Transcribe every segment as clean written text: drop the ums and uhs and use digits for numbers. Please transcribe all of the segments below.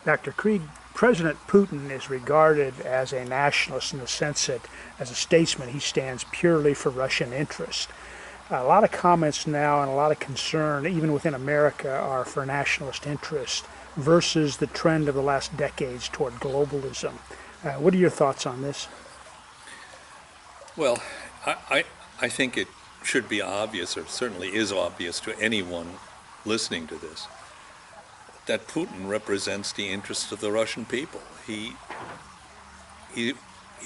Dr. Krieg, President Putin is regarded as a nationalist in the sense that, as a statesman, he stands purely for Russian interest. A lot of comments now and a lot of concern, even within America, are for nationalist interest versus the trend of the last decades toward globalism. What are your thoughts on this? Well, I think it should be obvious, or certainly is obvious to anyone listening to this, that Putin represents the interests of the Russian people. He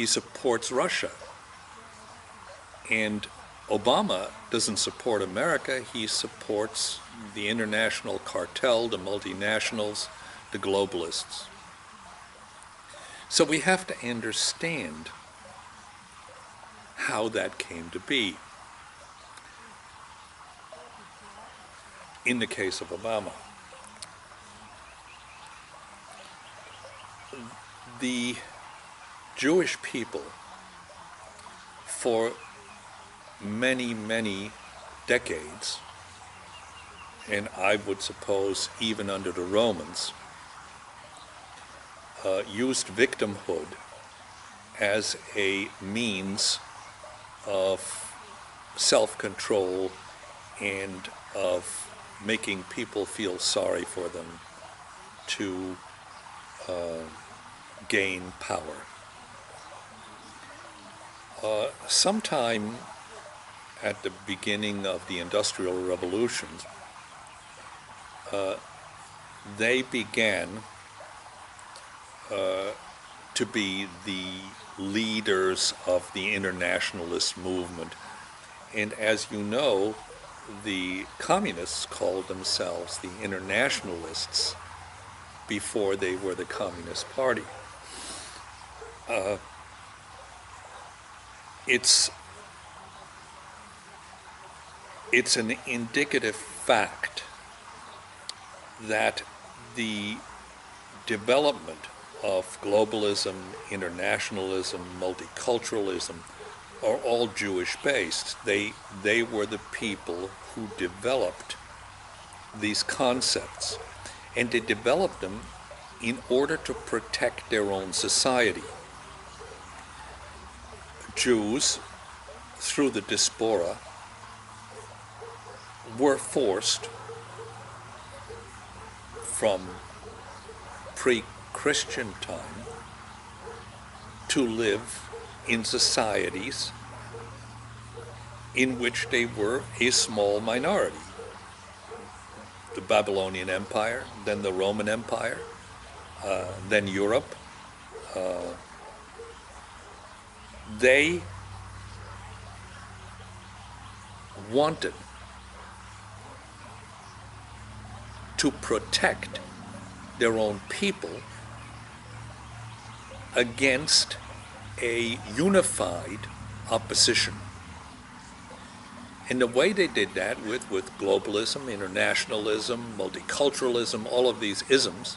supports Russia. And Obama doesn't support America, he supports the international cartel, the multinationals, the globalists. So we have to understand how that came to be. In the case of Obama, the Jewish people, for many, many decades, and I would suppose even under the Romans, used victimhood as a means of self-control and of making people feel sorry for them to gain power. Sometime at the beginning of the Industrial Revolutions, they began to be the leaders of the internationalist movement. And as you know, the communists called themselves the internationalists before they were the Communist Party. It's an indicative fact that the development of globalism, internationalism, multiculturalism are all Jewish-based. They were the people who developed these concepts, and they developed them in order to protect their own society. Jews, through the diaspora, were forced from pre-Christian time to live in societies in which they were a small minority. The Babylonian Empire, then the Roman Empire, then Europe. They wanted to protect their own people against a unified opposition. And the way they did that with globalism, internationalism, multiculturalism, all of these isms,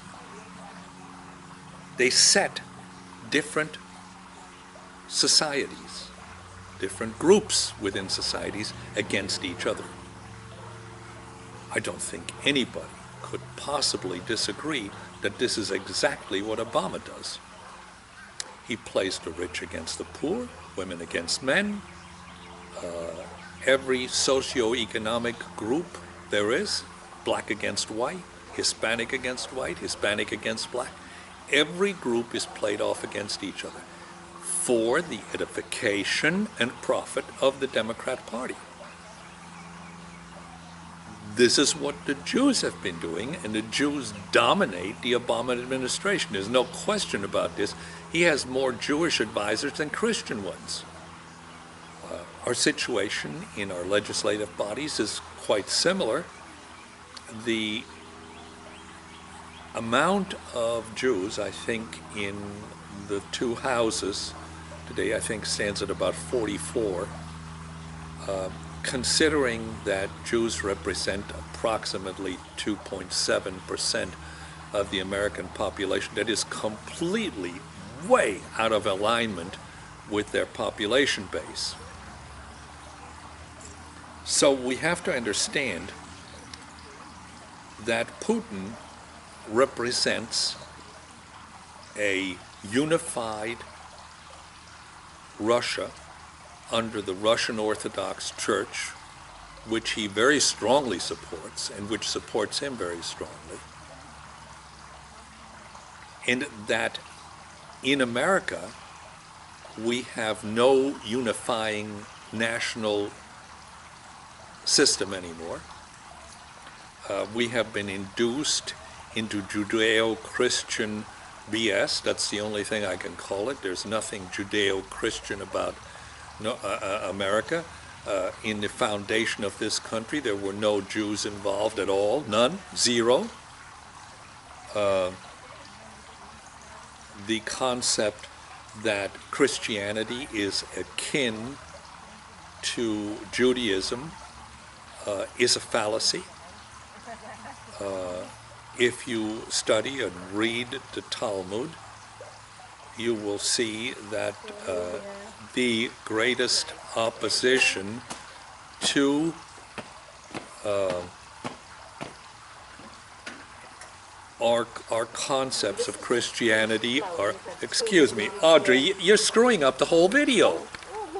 they set different societies, different groups within societies against each other. I don't think anybody could possibly disagree that this is exactly what Obama does. He plays the rich against the poor, women against men, every socio-economic group there is, black against white, Hispanic against white, Hispanic against black. Every group is played off against each other for the edification and profit of the Democrat Party. This is what the Jews have been doing, and the Jews dominate the Obama administration. There's no question about this. He has more Jewish advisors than Christian ones. Our situation in our legislative bodies is quite similar. The amount of Jews, I think, in the two houses today, I think, stands at about 44. Considering that Jews represent approximately 2.7% of the American population, that is completely way out of alignment with their population base. So we have to understand that Putin represents a unified Russia under the Russian Orthodox Church, which he very strongly supports and which supports him very strongly, and that in America we have no unifying national system anymore. We have been induced into Judeo-Christian BS. That's the only thing I can call it. There's nothing Judeo-Christian about America. In the foundation of this country, there were no Jews involved at all. None. Zero. The concept that Christianity is akin to Judaism is a fallacy. If you study and read the Talmud, you will see that the greatest opposition to our concepts of Christianity are, excuse me, Audrey, you're screwing up the whole video.